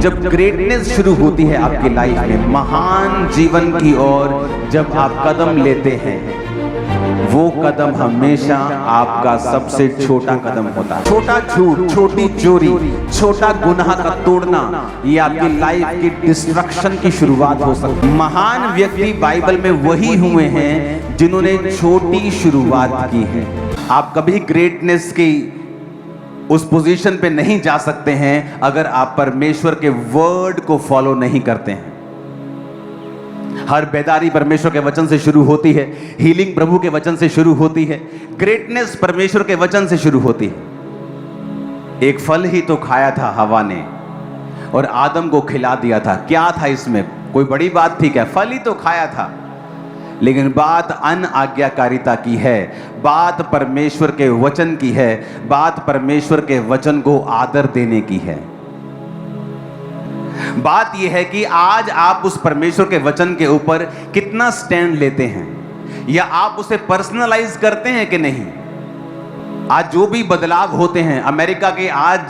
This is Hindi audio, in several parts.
जब ग्रेटनेस शुरू होती है आपकी लाइफ में, महान जीवन की ओर जब आप कदम लेते हैं, वो कदम हमेशा आपका सबसे छोटा कदम होता है। छोटा झूठ, छोटी चोरी, छोटा गुनाह का तोड़ना, ये आपकी लाइफ की डिस्ट्रक्शन की शुरुआत हो सकती है। महान व्यक्ति बाइबल में वही हुए हैं जिन्होंने छोटी शुरुआत की है। आप कभी ग्रेटनेस की उस पोजीशन पे नहीं जा सकते हैं अगर आप परमेश्वर के वर्ड को फॉलो नहीं करते हैं। हर बेदारी परमेश्वर के वचन से शुरू होती है, हीलिंग प्रभु के वचन से शुरू होती है, ग्रेटनेस परमेश्वर के वचन से शुरू होती है। एक फल ही तो खाया था हवा ने और आदम को खिला दिया था। क्या था इसमें? कोई बड़ी बात थी क्या? फल ही तो खाया था। लेकिन बात अनआज्ञाकारिता की है, बात परमेश्वर के वचन की है, बात परमेश्वर के वचन को आदर देने की है। बात यह है कि आज आप उस परमेश्वर के वचन के ऊपर कितना स्टैंड लेते हैं, या आप उसे पर्सनलाइज करते हैं कि नहीं। आज जो भी बदलाव होते हैं अमेरिका के, आज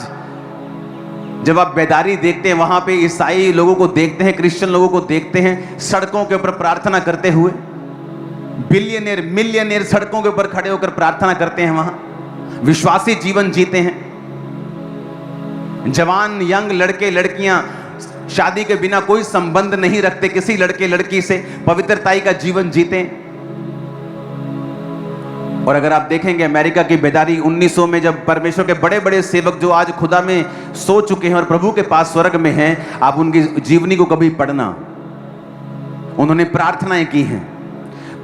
जब आप बेदारी देखते हैं, वहां पे ईसाई लोगों को देखते हैं, क्रिश्चियन लोगों को देखते हैं सड़कों के ऊपर प्रार्थना करते हुए। बिलियनियर मिलियनियर सड़कों के ऊपर खड़े होकर प्रार्थना करते हैं, वहां विश्वासी जीवन जीते हैं। जवान यंग लड़के लड़कियां शादी के बिना कोई संबंध नहीं रखते किसी लड़के लड़की से, पवित्रताई का जीवन जीते हैं। और अगर आप देखेंगे अमेरिका की बेदारी 1900 में, जब परमेश्वर के बड़े बड़े सेवक जो आज खुदा में सो चुके हैं और प्रभु के पास स्वर्ग में हैं, आप उनकी जीवनी को कभी पढ़ना, उन्होंने प्रार्थनाएं की हैं,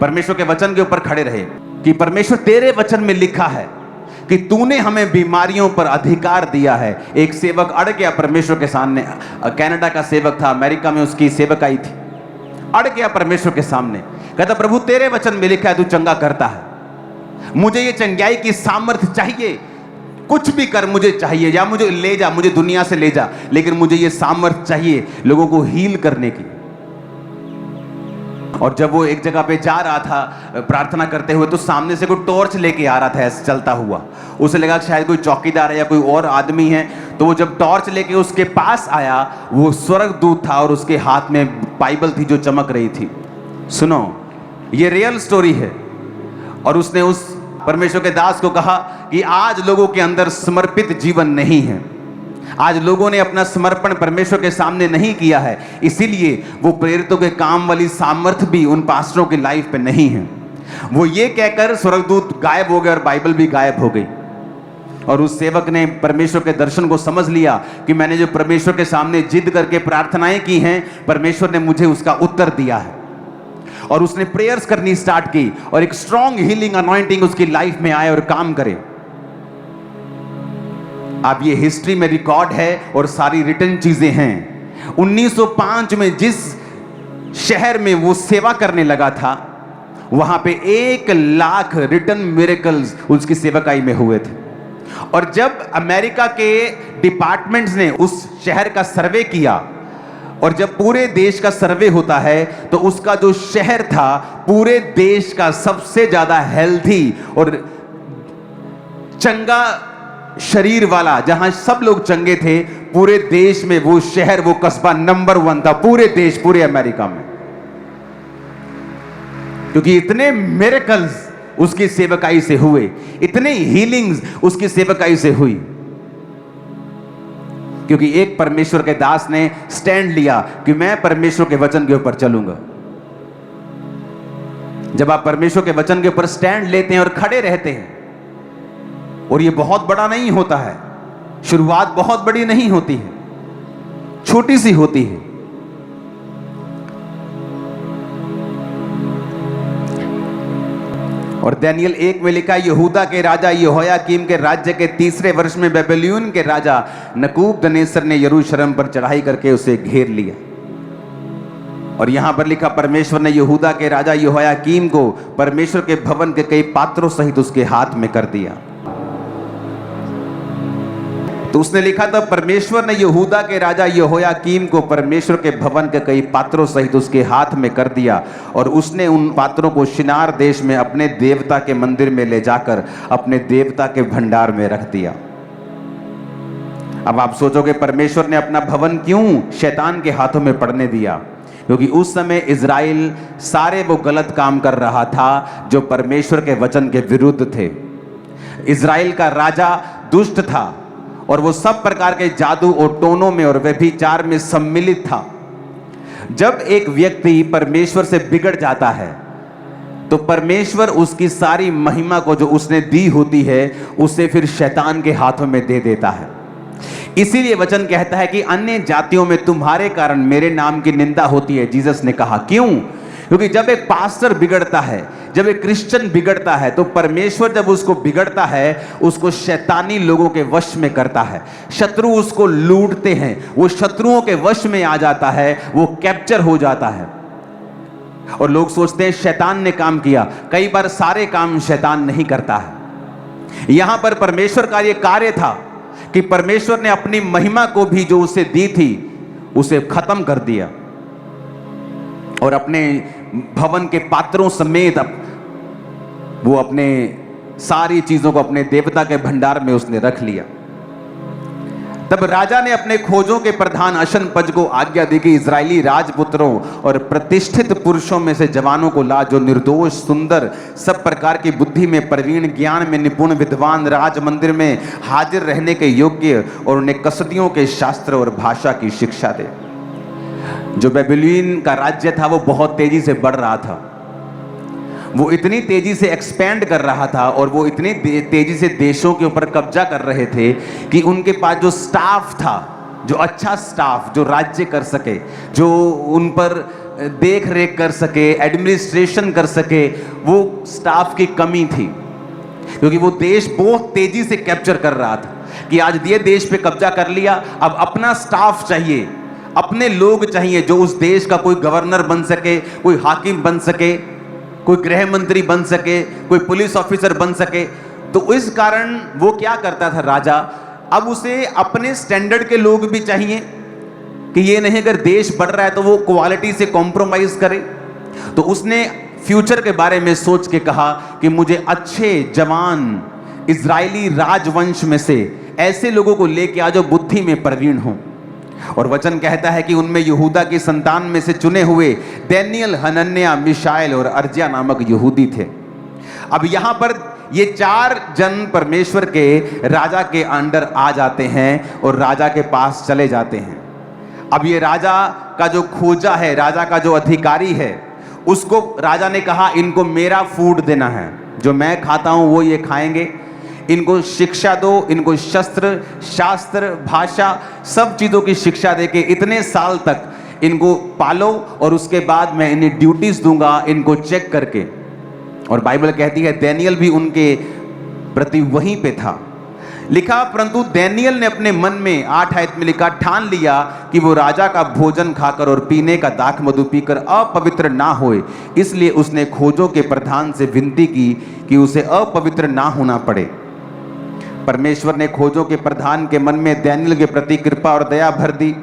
परमेश्वर के वचन के ऊपर खड़े रहे कि परमेश्वर तेरे वचन में लिखा है कि तूने हमें बीमारियों पर अधिकार दिया है। एक सेवक अड़ गया परमेश्वर के सामने, कनाडा का सेवक था, अमेरिका में उसकी सेवक आई थी, अड़ गया परमेश्वर के सामने, कहता प्रभु तेरे वचन में लिखा है तू चंगा करता है, मुझे ये चंगाई की सामर्थ्य चाहिए, कुछ भी कर मुझे चाहिए, या मुझे ले जा, मुझे दुनिया से ले जा, लेकिन मुझे ये सामर्थ्य चाहिए लोगों को हील करने की। और जब वो एक जगह पे जा रहा था प्रार्थना करते हुए, तो सामने से कोई टॉर्च लेके आ रहा था ऐसे चलता हुआ। उसे लगा शायद कोई चौकीदार है या कोई और आदमी है, तो वो जब टॉर्च लेके उसके पास आया, वो स्वर्गदूत था और उसके हाथ में बाइबल थी जो चमक रही थी। सुनो, ये रियल स्टोरी है। और उसने उस परमेश्वर के दास को कहा कि आज लोगों के अंदर समर्पित जीवन नहीं है, आज लोगों ने अपना समर्पण परमेश्वर के सामने नहीं किया है, इसीलिए वो प्रेरितों के काम वाली सामर्थ्य भी उन पास्टरों की लाइफ पे नहीं है। वो ये कहकर स्वर्गदूत गायब हो गए और बाइबल भी गायब हो गई। और उस सेवक ने परमेश्वर के दर्शन को समझ लिया कि मैंने जो परमेश्वर के सामने जिद करके प्रार्थनाएं की हैं, परमेश्वर ने मुझे उसका उत्तर दिया है। और उसने प्रेयर्स करनी स्टार्ट की और एक स्ट्रॉन्ग हीलिंग अनॉइंटिंग उसकी लाइफ में आए और काम करे। अब ये हिस्ट्री में रिकॉर्ड है और सारी रिटन चीजें हैं। 1905 में जिस शहर में वो सेवा करने लगा था, वहां पे 1 लाख रिटन मिरेकल्स उसकी सेवकाई में हुए थे। और जब अमेरिका के डिपार्टमेंट्स ने उस शहर का सर्वे किया, और जब पूरे देश का सर्वे होता है, तो उसका जो शहर था पूरे देश का सबसे ज्यादा हेल्थी और चंगा शरीर वाला, जहां सब लोग चंगे थे, पूरे देश में वो शहर, वो कस्बा नंबर 1 था पूरे देश, पूरे अमेरिका में। क्योंकि इतने मिरेकल्स उसकी सेवकाई से हुए, इतने हीलिंग्स उसकी सेवकाई से हुई, क्योंकि एक परमेश्वर के दास ने स्टैंड लिया कि मैं परमेश्वर के वचन के ऊपर चलूंगा। जब आप परमेश्वर के वचन के ऊपर स्टैंड लेते हैं और खड़े रहते हैं, और ये बहुत बड़ा नहीं होता है, शुरुआत बहुत बड़ी नहीं होती है, छोटी सी होती है। और दानियल 1 में लिखा, यहूदा के राजा यहोयाकीम के राज्य के 3रे वर्ष में बेबीलोन के राजा नबूकदनेस्सर ने यरूशलेम पर चढ़ाई करके उसे घेर लिया। और यहां पर लिखा, परमेश्वर ने यहूदा के राजा यहोयाकीम को परमेश्वर के भवन के कई पात्रों सहित उसके हाथ में कर दिया। तो उसने लिखा था, परमेश्वर ने यहूदा के राजा यहोयाकीम को परमेश्वर के भवन के कई पात्रों सहित उसके हाथ में कर दिया, और उसने उन पात्रों को शिनार देश में अपने देवता के मंदिर में ले जाकर अपने देवता के भंडार में रख दिया। अब आप सोचोगे परमेश्वर ने अपना भवन क्यों शैतान के हाथों में पड़ने दिया? क्योंकि उस समय इज़राइल सारे वो गलत काम कर रहा था जो परमेश्वर के वचन के विरुद्ध थे। इज़राइल का राजा दुष्ट था और वो सब प्रकार के जादू और टोनों में और व्यभिचार में सम्मिलित था। जब एक व्यक्ति परमेश्वर से बिगड़ जाता है तो परमेश्वर उसकी सारी महिमा को जो उसने दी होती है उसे फिर शैतान के हाथों में दे देता है। इसीलिए वचन कहता है कि अन्य जातियों में तुम्हारे कारण मेरे नाम की निंदा होती है। जीसस ने कहा क्यों? क्योंकि जब एक पास्टर बिगड़ता है, जब एक क्रिश्चियन बिगड़ता है, तो परमेश्वर जब उसको बिगड़ता है उसको शैतानी लोगों के वश में करता है। शत्रु उसको लूटते हैं, वो शत्रुओं के वश में आ जाता है, वो कैप्चर हो जाता है। और लोग सोचते हैं शैतान ने काम किया। कई बार सारे काम शैतान नहीं करता है। यहां पर परमेश्वर का यह कार्य था कि परमेश्वर ने अपनी महिमा को भी जो उसे दी थी उसे खत्म कर दिया और अपने भवन के पात्रों समेत वो अपने सारी चीजों को अपने देवता के भंडार में उसने रख लिया। तब राजा ने अपने खोजों के प्रधान अशनपज को आज्ञा दी कि इजरायली राजपुत्रों और प्रतिष्ठित पुरुषों में से जवानों को ला, जो निर्दोष, सुंदर, सब प्रकार की बुद्धि में प्रवीण, ज्ञान में निपुण, विद्वान, राज मंदिर में हाजिर रहने के योग्य, और उन्हें कसदियों के शास्त्र और भाषा की शिक्षा दे। जो बेबीलोन का राज्य था वो बहुत तेजी से बढ़ रहा था, वो इतनी तेजी से एक्सपेंड कर रहा था और वो इतनी तेजी से देशों के ऊपर कब्जा कर रहे थे कि उनके पास जो स्टाफ था, जो अच्छा स्टाफ, जो राज्य कर सके, जो उन पर देख रेख कर सके, एडमिनिस्ट्रेशन कर सके, वो स्टाफ की कमी थी। क्योंकि वो देश बहुत तेजी से कैप्चर कर रहा था कि आज ये देश पे कब्जा कर लिया, अब अपना स्टाफ चाहिए, अपने लोग चाहिए जो उस देश का कोई गवर्नर बन सके, कोई हाकिम बन सके, कोई गृह मंत्री बन सके, कोई पुलिस ऑफिसर बन सके। तो इस कारण वो क्या करता था राजा, अब उसे अपने स्टैंडर्ड के लोग भी चाहिए कि ये नहीं अगर देश बढ़ रहा है तो वो क्वालिटी से कॉम्प्रोमाइज करे। तो उसने फ्यूचर के बारे में सोच के कहा कि मुझे अच्छे जवान इजरायली राजवंश में से ऐसे लोगों को लेके आ जो बुद्धि में प्रवीण हों। और वचन कहता है कि उनमें यहूदा की संतान में से चुने हुए दानियेल, हनन्याह, मिशाएल और अर्जिया नामक यहूदी थे। अब यहां पर ये 4 जन परमेश्वर के राजा के अंडर आ जाते हैं और राजा के पास चले जाते हैं। अब ये राजा का जो खोजा है, राजा का जो अधिकारी है, उसको राजा ने कहा इनको मेरा फूड देना है, जो मैं खाता हूं वो ये खाएंगे। इनको शिक्षा दो, इनको शस्त्र, शास्त्र, भाषा, सब चीज़ों की शिक्षा देके इतने साल तक इनको पालो और उसके बाद मैं इन्हें ड्यूटीज दूंगा, इनको चेक करके। और बाइबल कहती है दानियेल भी उनके प्रति वहीं पे था। लिखा परंतु दानियेल ने अपने मन में 8 आयत में लिखा, ठान लिया कि वो राजा का भोजन खाकर और पीने का दाख मधु पीकर अपवित्र ना होए। इसलिए उसने खोजों के प्रधान से विनती की कि उसे अपवित्र ना होना पड़े। परमेश्वर ने खोजों के प्रधान के मन में दानियेल के प्रति कृपा और दया भर दी।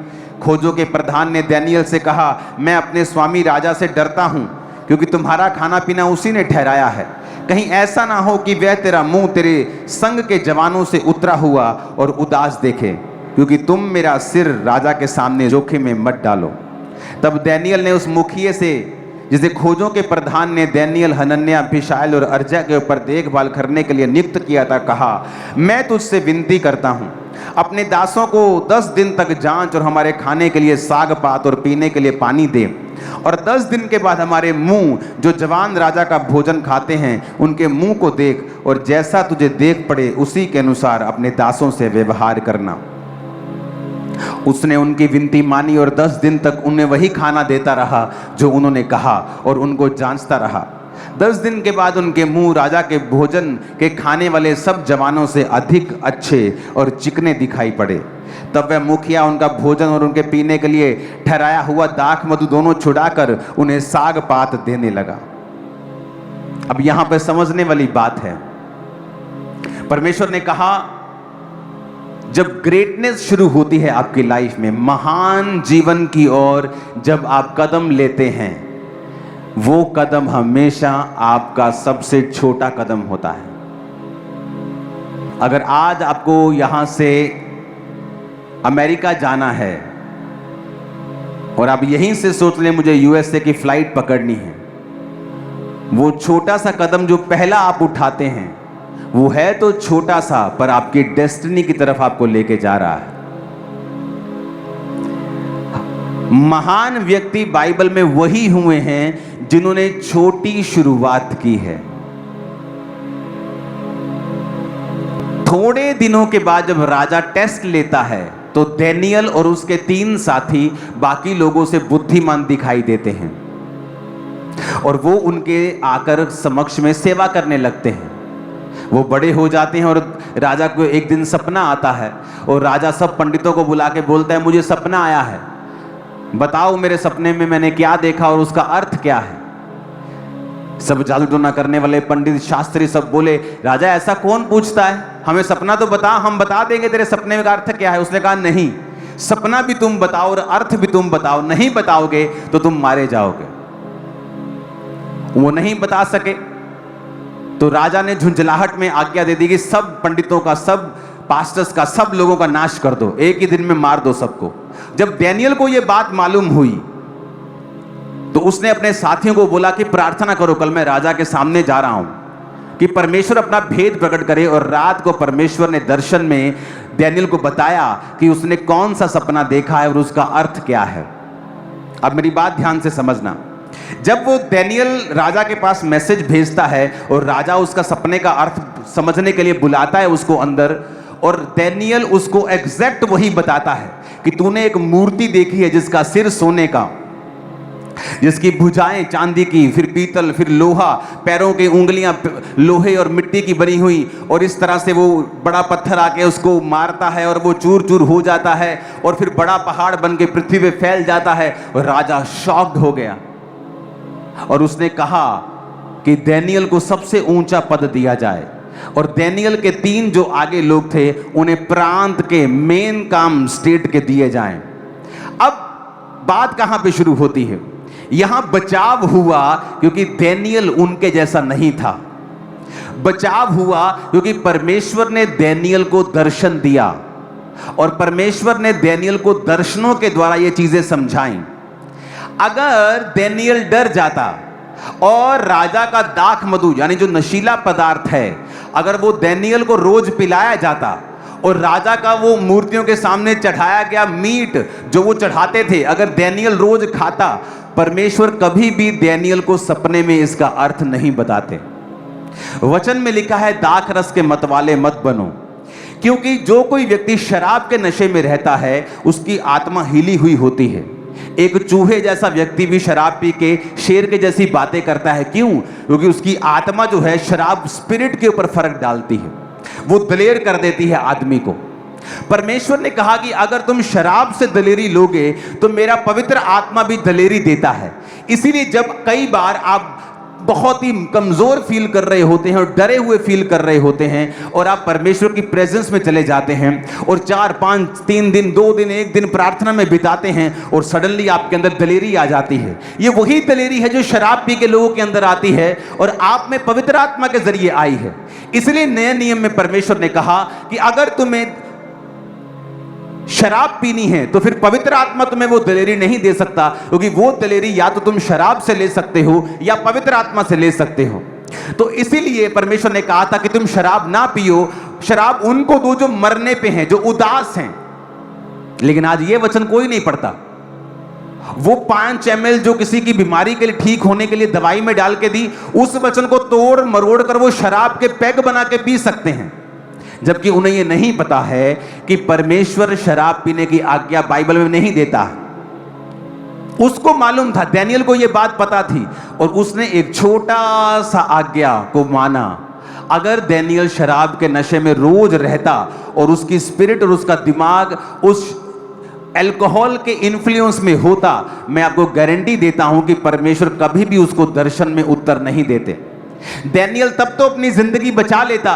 खोजों के प्रधान ने दानियेल से कहा, मैं अपने स्वामी राजा से डरता हूं, क्योंकि तुम्हारा खाना पीना उसी ने ठहराया है। कहीं ऐसा ना हो कि वह तेरा मुंह तेरे संग के जवानों से उतरा हुआ और उदास देखे, क्योंकि तुम मेरा सिर राजा के सामने जोखिम में मत डालो। तब दानियेल ने उस मुखिए से, जिसे खोजों के प्रधान ने दानियेल, हनन्याह, मिशाएल और अर्जिया के ऊपर देखभाल करने के लिए नियुक्त किया था, कहा, मैं तुझसे विनती करता हूं, अपने दासों को 10 दिन तक जांच और हमारे खाने के लिए साग पात और पीने के लिए पानी दे, और 10 दिन के बाद हमारे मुंह जो जवान राजा का भोजन खाते हैं उनके मुंह को देख, और जैसा तुझे देख पड़े उसी के अनुसार अपने दासों से व्यवहार करना। उसने उनकी विनती मानी और 10 दिन तक उन्हें वही खाना देता रहा जो उन्होंने कहा, और उनको जांचता रहा। 10 दिन के बाद उनके मुंह राजा के भोजन के खाने वाले सब जवानों से अधिक अच्छे और चिकने दिखाई पड़े। तब वह मुखिया उनका भोजन और उनके पीने के लिए ठहराया हुआ दाख मधु दोनों छुड़ाकर उन्हें साग पात देने लगा। अब यहां पर समझने वाली बात है, परमेश्वर ने कहा जब ग्रेटनेस शुरू होती है आपकी लाइफ में, महान जीवन की ओर जब आप कदम लेते हैं, वो कदम हमेशा आपका सबसे छोटा कदम होता है। अगर आज आपको यहां से अमेरिका जाना है और आप यहीं से सोच लें मुझे यूएसए की फ्लाइट पकड़नी है, वो छोटा सा कदम जो पहला आप उठाते हैं वो है तो छोटा सा, पर आपकी डेस्टिनी की तरफ आपको लेके जा रहा है। महान व्यक्ति बाइबल में वही हुए हैं जिन्होंने छोटी शुरुआत की है। थोड़े दिनों के बाद जब राजा टेस्ट लेता है तो दानियेल और उसके 3 साथी बाकी लोगों से बुद्धिमान दिखाई देते हैं और वो उनके आकर समक्ष में सेवा करने लगते हैं। वो बड़े हो जाते हैं और राजा को एक दिन सपना आता है और राजा सब पंडितों को बुला के बोलता है, मुझे सपना आया है, बताओ मेरे सपने में मैंने क्या देखा और उसका अर्थ क्या है। सब जादू टोना करने वाले पंडित शास्त्री सब बोले, राजा ऐसा कौन पूछता है, हमें सपना तो बता, हम बता देंगे तेरे सपने का अर्थ क्या है। उसने कहा नहीं, सपना भी तुम बताओ और अर्थ भी तुम बताओ, नहीं बताओगे तो तुम मारे जाओगे। वो नहीं बता सके तो राजा ने झुंझलाहट में आज्ञा दे दी कि सब पंडितों का, सब पास्टर्स का, सब लोगों का नाश कर दो, एक ही दिन में मार दो सबको। जब दानियेल को यह बात मालूम हुई तो उसने अपने साथियों को बोला कि प्रार्थना करो, कल मैं राजा के सामने जा रहा हूं कि परमेश्वर अपना भेद प्रकट करे। और रात को परमेश्वर ने दर्शन में दानियेल को बताया कि उसने कौन सा सपना देखा है और उसका अर्थ क्या है। अब मेरी बात ध्यान से समझना, जब वो दानियेल राजा के पास मैसेज भेजता है और राजा उसका सपने का अर्थ समझने के लिए बुलाता है उसको अंदर, और दानियेल उसको एग्जैक्ट वही बताता है कि तूने एक मूर्ति देखी है जिसका सिर सोने का, जिसकी भुजाएं चांदी की, फिर पीतल, फिर लोहा, पैरों की उंगलियां लोहे और मिट्टी की बनी हुई, और इस तरह से वो बड़ा पत्थर आके उसको मारता है और वो चूर चूर हो जाता है और फिर बड़ा पहाड़ बन के पृथ्वी पे फैल जाता है। और राजा शॉक्ड हो गया और उसने कहा कि दानियेल को सबसे ऊंचा पद दिया जाए। और दानियेल के 3 जो आगे लोग थे उन्हें प्रांत के मेन काम स्टेट के दिए जाएं। अब बात कहां पे शुरू होती है, यहां बचाव हुआ क्योंकि दानियेल उनके जैसा नहीं था। बचाव हुआ क्योंकि परमेश्वर ने दानियेल को दर्शन दिया और परमेश्वर ने दानियेल को दर्शनों के द्वारा ये चीजें समझाई। अगर दानियेल डर जाता और राजा का दाख मधु यानी जो नशीला पदार्थ है, अगर वो दानियेल को रोज पिलाया जाता और राजा का वो मूर्तियों के सामने चढ़ाया गया मीट जो वो चढ़ाते थे, अगर दानियेल रोज खाता, परमेश्वर कभी भी दानियेल को सपने में इसका अर्थ नहीं बताते। वचन में लिखा है, दाख रस के मतवाले मत बनो, क्योंकि जो कोई व्यक्ति शराब के नशे में रहता है उसकी आत्मा हिली हुई होती है। एक चूहे जैसा व्यक्ति भी शराब पी के शेर के जैसी बातें करता है। क्यों? क्योंकि उसकी आत्मा जो है शराब स्पिरिट के ऊपर फर्क डालती है, वो दलेर कर देती है आदमी को। परमेश्वर ने कहा कि अगर तुम शराब से दलेरी लोगे तो मेरा पवित्र आत्मा भी दलेरी देता है। इसीलिए जब कई बार आप बहुत ही कमजोर फील कर रहे होते हैं और डरे हुए फील कर रहे होते हैं और आप परमेश्वर की प्रेजेंस में चले जाते हैं और 4, 5, 3 दिन, 2 दिन, 1 दिन प्रार्थना में बिताते हैं और सडनली आपके अंदर दलेरी आ जाती है, ये वही दलेरी है जो शराब पी के लोगों के अंदर आती है और आप में पवित्र आत्मा के जरिए आई है। इसलिए नए नियम में परमेश्वर ने कहा कि अगर तुम्हें शराब पीनी है तो फिर पवित्र आत्मा तुम्हें वो दलेरी नहीं दे सकता, क्योंकि वो दलेरी या तो तुम शराब से ले सकते हो या पवित्र आत्मा से ले सकते हो। तो इसीलिए परमेश्वर ने कहा था कि तुम शराब ना पियो, शराब उनको दो जो मरने पे हैं, जो उदास हैं। लेकिन आज ये वचन कोई नहीं पढ़ता। वो 5 ml जो किसी की बीमारी के लिए, ठीक होने के लिए दवाई में डाल के दी, उस वचन को तोड़ मरोड़ कर वो शराब के पैग बना के पी सकते हैं, जबकि उन्हें यह नहीं पता है कि परमेश्वर शराब पीने की आज्ञा बाइबल में नहीं देता। उसको मालूम था, दानियेल को यह बात पता थी और उसने एक छोटा सा आज्ञा को माना। अगर दानियेल शराब के नशे में रोज रहता और उसकी स्पिरिट और उसका दिमाग उस अल्कोहल के इन्फ्लुएंस में होता, मैं आपको गारंटी देता हूं कि परमेश्वर कभी भी उसको दर्शन में उत्तर नहीं देते। दानियेल तब तो अपनी जिंदगी बचा लेता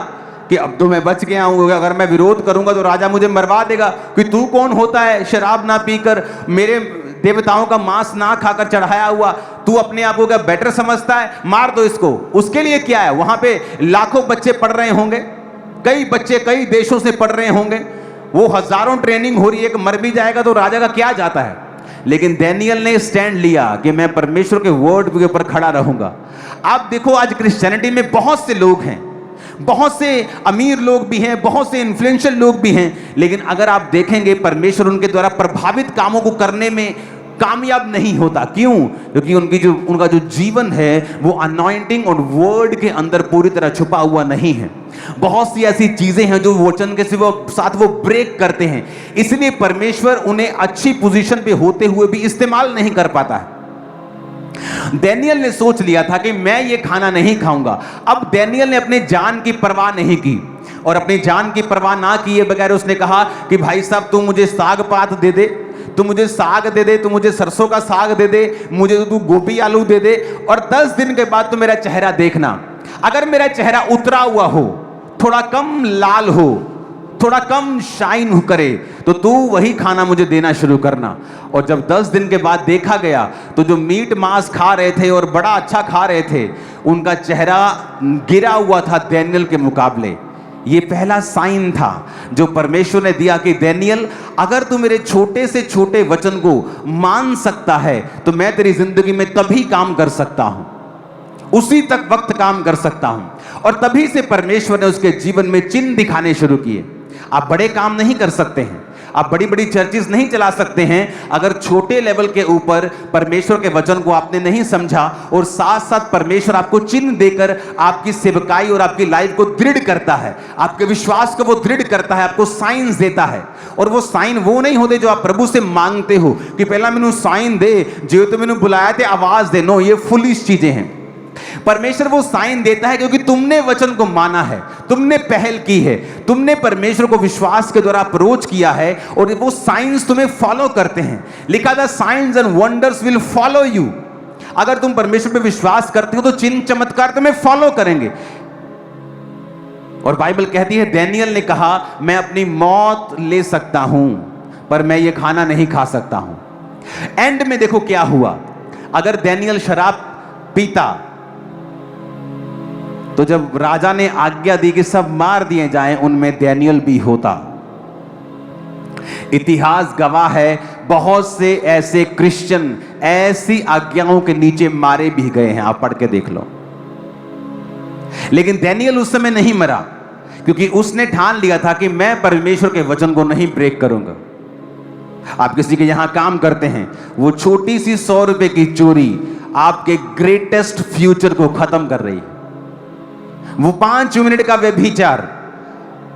कि अब तो मैं बच गया हूं, अगर मैं विरोध करूंगा तो राजा मुझे मरवा देगा, कि तू कौन होता है शराब ना पीकर, मेरे देवताओं का मांस ना खाकर चढ़ाया हुआ, तू अपने आप को क्या बेटर समझता है, मार दो इसको। उसके लिए क्या है, वहां पे लाखों बच्चे पढ़ रहे होंगे, कई बच्चे कई देशों से पढ़ रहे होंगे, वो हजारों ट्रेनिंग हो रही है, एक मर भी जाएगा तो राजा का क्या जाता है। लेकिन डैनियल ने स्टैंड लिया कि मैं परमेश्वर के वर्ड के ऊपर खड़ा रहूंगा। आप देखो आज क्रिश्चियनिटी में बहुत से लोग हैं, बहुत से अमीर लोग भी हैं, बहुत से इन्फ्लुएंशियल लोग भी हैं, लेकिन अगर आप देखेंगे परमेश्वर उनके द्वारा प्रभावित कामों को करने में कामयाब नहीं होता। क्यों? क्योंकि उनका जो जीवन है वो अनॉइंटिंग और वर्ड के अंदर पूरी तरह छुपा हुआ नहीं है। बहुत सी ऐसी चीजें हैं जो वचन के साथ वो ब्रेक करते हैं, इसलिए परमेश्वर उन्हें अच्छी पोजीशन पे होते हुए भी इस्तेमाल नहीं कर पाता है। डैनियल ने सोच लिया था कि मैं ये खाना नहीं खाऊंगा। अब डैनियल ने अपने जान की परवाह नहीं की, और अपनी जान की परवाह ना किए बगैर उसने कहा कि भाई साहब तू मुझे साग पात दे दे, तू मुझे साग दे दे, तू मुझे सरसों का साग दे दे, मुझे तू गोभी आलू दे दे, और 10 दिन के बाद तू मेरा चेहरा देखना। अगर मेरा चेहरा उतरा हुआ हो, थोड़ा कम लाल हो, थोड़ा कम शाइन करे, तो तू वही खाना मुझे देना शुरू करना। और जब 10 दिन के बाद देखा गया तो जो मीट मांस खा रहे थे और बड़ा अच्छा खा रहे थे, उनका चेहरा गिरा हुआ था डैनियल के मुकाबले। ये पहला साइन था जो परमेश्वर ने दिया कि डैनियल, अगर तू मेरे छोटे से छोटे वचन को मान सकता है तो मैं तेरी जिंदगी में तभी काम कर सकता हूं, उसी तक वक्त काम कर सकता हूं। और तभी से परमेश्वर ने उसके जीवन में चिन्ह दिखाने शुरू किए। आप बड़े काम नहीं कर सकते हैं, आप बड़ी बड़ी चर्चेस नहीं चला सकते हैं अगर छोटे लेवल के ऊपर परमेश्वर के वचन को आपने नहीं समझा, और साथ साथ परमेश्वर आपको चिन्ह देकर आपकी सेवकाई और आपकी लाइफ को दृढ़ करता है, आपके विश्वास को वो दृढ़ करता है, आपको साइंस देता है। और वो साइन वो नहीं होते जो आप प्रभु से मांगते हो कि पहला मैनू साइन दे, जो तो मैनू बुलाया थे आवाज दे। नो, ये फुलिश चीजें हैं। परमेश्वर वो साइन देता है क्योंकि तुमने वचन को माना है, तुमने पहल की है, तुमने परमेश्वर को विश्वास के द्वारा अप्रोच किया है, और वो साइंस तुम्हें फॉलो करते हैं। लिखा था science and wonders will follow you. अगर तुम परमेश्वर पे विश्वास करते हो तो चिन्ह चमत्कार तुम्हें फॉलो करेंगे। और बाइबल कहती है डैनियल ने कहा मैं अपनी मौत ले सकता हूं पर मैं ये खाना नहीं खा सकता हूं। एंड में देखो क्या हुआ। अगर डैनियल शराब पीता तो जब राजा ने आज्ञा दी कि सब मार दिए जाएं, उनमें डैनियल भी होता। इतिहास गवाह है बहुत से ऐसे क्रिश्चियन ऐसी आज्ञाओं के नीचे मारे भी गए हैं, आप पढ़ के देख लो। लेकिन डैनियल उस समय नहीं मरा क्योंकि उसने ठान लिया था कि मैं परमेश्वर के वचन को नहीं ब्रेक करूंगा। आप किसी के यहां काम करते हैं, वो छोटी सी 100 रुपए की चोरी आपके ग्रेटेस्ट फ्यूचर को खत्म कर रही है। वो 5 मिनट का व्यभिचार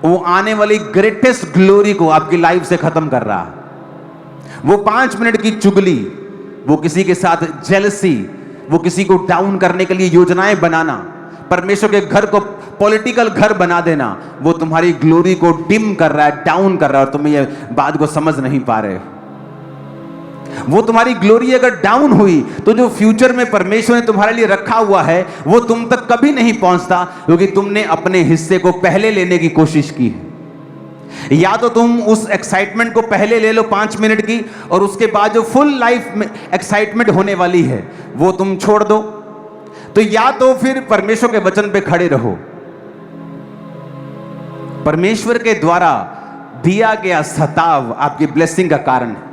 वो आने वाली ग्रेटेस्ट ग्लोरी को आपकी लाइफ से खत्म कर रहा है। वो 5 मिनट की चुगली, वो किसी के साथ जेलसी, वो किसी को डाउन करने के लिए योजनाएं बनाना, परमेश्वर के घर को पॉलिटिकल घर बना देना, वो तुम्हारी ग्लोरी को डिम कर रहा है, डाउन कर रहा है, और तुम ये बात को समझ नहीं पा रहे हो। वो तुम्हारी ग्लोरी अगर डाउन हुई तो जो फ्यूचर में परमेश्वर ने तुम्हारे लिए रखा हुआ है वो तुम तक कभी नहीं पहुंचता, क्योंकि तुमने अपने हिस्से को पहले लेने की कोशिश की है। या तो तुम उस एक्साइटमेंट को पहले ले लो 5 मिनट की, और उसके बाद जो फुल लाइफ में एक्साइटमेंट होने वाली है वो तुम छोड़ दो। तो या तो फिर परमेश्वर के वचन पे खड़े रहो। परमेश्वर के द्वारा दिया गया सताव आपकी ब्लेसिंग का कारण है।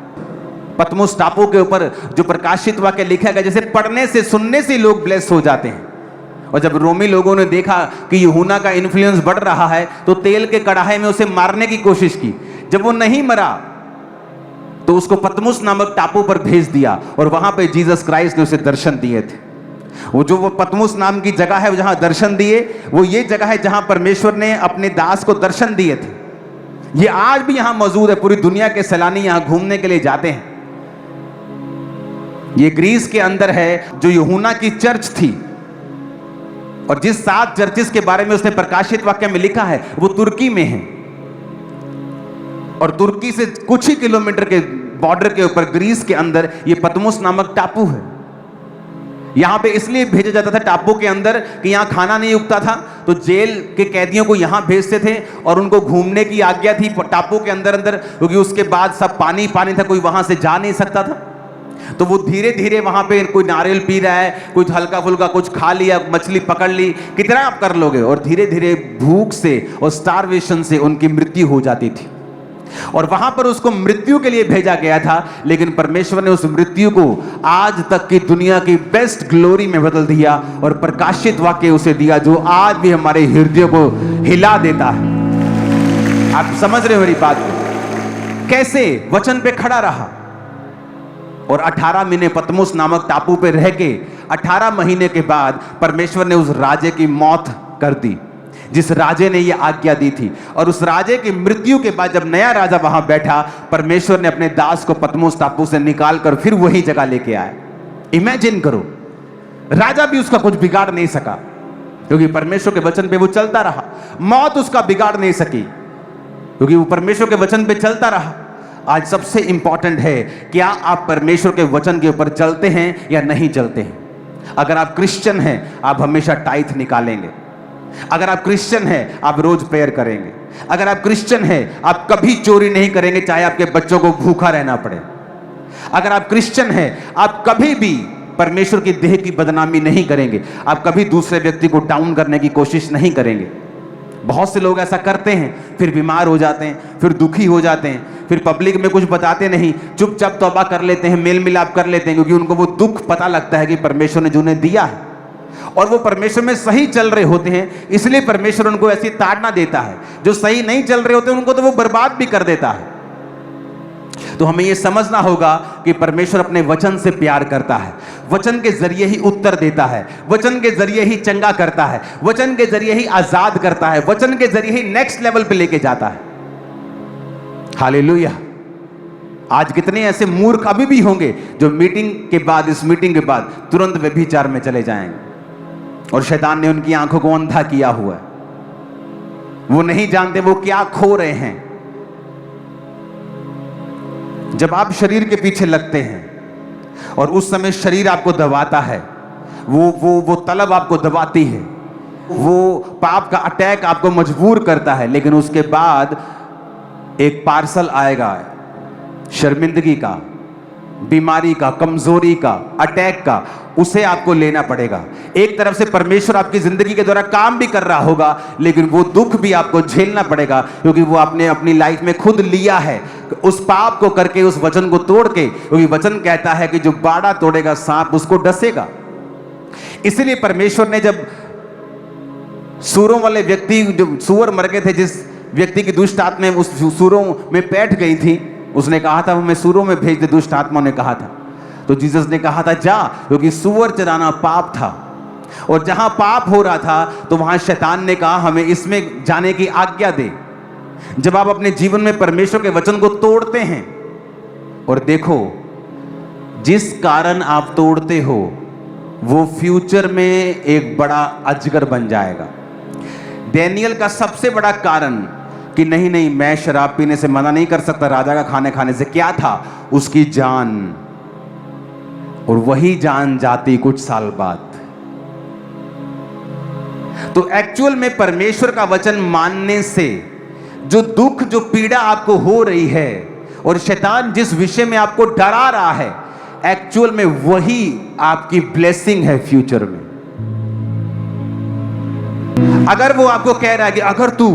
पतमुस टापू के ऊपर जो प्रकाशित वाक्य लिखा गया, जैसे पढ़ने से सुनने से लोग ब्लेस हो जाते हैं। और जब रोमी लोगों ने देखा कि यूहन्ना का इन्फ्लुएंस बढ़ रहा है तो तेल के कड़ाहे में उसे मारने की कोशिश की। जब वो नहीं मरा तो उसको पतमुस नामक टापू पर भेज दिया, और वहां पे जीसस क्राइस्ट ने उसे दर्शन दिए थे। वो पतमुस नाम की जगह है जहां दर्शन दिए, वो ये जगह है जहां परमेश्वर ने अपने दास को दर्शन दिए थे। ये आज भी यहां मौजूद है। पूरी दुनिया के सैलानी यहां घूमने के लिए जाते हैं। ये ग्रीस के अंदर है जो यूहन्ना की चर्च थी, और जिस 7 चर्चेस के बारे में उसने प्रकाशित वाक्य में लिखा है वो तुर्की में है। और तुर्की से कुछ ही किलोमीटर के बॉर्डर के ऊपर ग्रीस के अंदर ये पतमुस नामक टापू है। यहां पे इसलिए भेजा जाता था टापू के अंदर कि यहां खाना नहीं उगता था, तो जेल के कैदियों को यहां भेजते थे, और उनको घूमने की आज्ञा थी टापू के अंदर अंदर, क्योंकि उसके बाद सब पानी पानी था, कोई वहां से जा नहीं सकता था। तो वो धीरे धीरे वहां पे कोई नारियल पी रहा है, कुछ हल्का फुल्का कुछ खा लिया, मछली पकड़ ली, कितना आप कर लोगे, और धीरे धीरे भूख से और स्टारवेशन से उनकी मृत्यु हो जाती थी। और वहां पर उसको मृत्यु के लिए भेजा गया था, लेकिन परमेश्वर ने उस मृत्यु को आज तक की दुनिया की बेस्ट ग्लोरी में बदल दिया और प्रकाशित वाक्य उसे दिया, जो आज भी हमारे हृदय को हिला देता है। आप समझ रहे हो मेरी बात को? कैसे वचन पे खड़ा रहा और 18 महीने पतमुस नामक टापू पे रह के 18 महीने के बाद परमेश्वर ने उस राजे की मौत कर दी, जिस राजे ने यह आज्ञा दी थी। और उस राजे की मृत्यु के बाद जब नया राजा वहां बैठा, परमेश्वर ने अपने दास को पतमुस टापू से निकाल कर फिर वही जगह लेके आया। इमेजिन करो, राजा भी उसका कुछ बिगाड़ नहीं सका, क्योंकि परमेश्वर के वचन पे वो चलता रहा। मौत उसका बिगाड़ नहीं सकी, क्योंकि वो परमेश्वर के वचन पे चलता रहा। आज सबसे इंपॉर्टेंट है, क्या आप परमेश्वर के वचन के ऊपर चलते हैं या नहीं चलते हैं? अगर आप क्रिश्चियन हैं, आप हमेशा टाइथ निकालेंगे। अगर आप क्रिश्चियन हैं, आप रोज प्रेयर करेंगे। अगर आप क्रिश्चियन हैं, आप कभी चोरी नहीं करेंगे, चाहे आपके बच्चों को भूखा रहना पड़े। अगर आप क्रिश्चियन हैं, आप कभी भी परमेश्वर की देह की बदनामी नहीं करेंगे। आप कभी दूसरे व्यक्ति को डाउन करने की कोशिश नहीं करेंगे। बहुत से लोग ऐसा करते हैं, फिर बीमार हो जाते हैं, फिर दुखी हो जाते हैं, फिर पब्लिक में कुछ बताते नहीं, चुपचाप तौबा कर लेते हैं, मेल मिलाप कर लेते हैं, क्योंकि उनको वो दुख पता लगता है कि परमेश्वर ने जो उन्हें दिया है और वो परमेश्वर में सही चल रहे होते हैं, इसलिए परमेश्वर उनको ऐसी ताड़ना देता है। जो सही नहीं चल रहे होते उनको तो वो बर्बाद भी कर देता है। तो हमें ये समझना होगा कि परमेश्वर अपने वचन से प्यार करता है, वचन के जरिए ही उत्तर देता है, वचन के जरिए ही चंगा करता है, वचन के जरिए ही आजाद करता है, वचन के जरिए ही नेक्स्ट लेवल पे लेके जाता है। हालेलुया। आज कितने ऐसे मूर्ख अभी भी होंगे जो मीटिंग के बाद, इस मीटिंग के बाद तुरंत व्यभिचार में चले जाएंगे और शैतान ने उनकी आंखों को अंधा किया हुआ है। वो नहीं जानते वो क्या खो रहे हैं। जब आप शरीर के पीछे लगते हैं और उस समय शरीर आपको दबाता है, वो तलब आपको दबाती है, वो पाप का अटैक आपको मजबूर करता है, लेकिन उसके बाद एक पार्सल आएगा शर्मिंदगी का, बीमारी का, कमजोरी का, अटैक का, उसे आपको लेना पड़ेगा। एक तरफ से परमेश्वर आपकी जिंदगी के द्वारा काम भी कर रहा होगा, लेकिन वो दुख भी आपको झेलना पड़ेगा, क्योंकि वो आपने अपनी लाइफ में खुद लिया है उस पाप को करके, उस वचन को तोड़ के। क्योंकि वचन कहता है कि जो बाड़ा तोड़ेगा सांप उसको डसेगा। इसलिए परमेश्वर ने जब सूरों वाले व्यक्ति, जो सूअर मर गए थे, जिस व्यक्ति की दुष्ट आत्मा उस सूरों में बैठ गई थी, उसने कहा था हमें सूरों में भेज दे, दुष्ट आत्मा ने कहा था। तो जीसस ने कहा था जा, क्योंकि सूअर चराना पाप था और जहां पाप हो रहा था तो वहां शैतान ने कहा हमें इसमें जाने की आज्ञा दे। जब आप अपने जीवन में परमेश्वर के वचन को तोड़ते हैं, और देखो जिस कारण आप तोड़ते हो वो फ्यूचर में एक बड़ा अजगर बन जाएगा। डैनियल का सबसे बड़ा कारण कि नहीं मैं शराब पीने से मना नहीं कर सकता, राजा का खाने खाने से, क्या था? उसकी जान। और वही जान जाती कुछ साल बाद। तो एक्चुअल में परमेश्वर का वचन मानने से जो दुख, जो पीड़ा आपको हो रही है और शैतान जिस विषय में आपको डरा रहा है, एक्चुअल में वही आपकी ब्लेसिंग है फ्यूचर में। अगर वो आपको कह रहा है कि अगर तू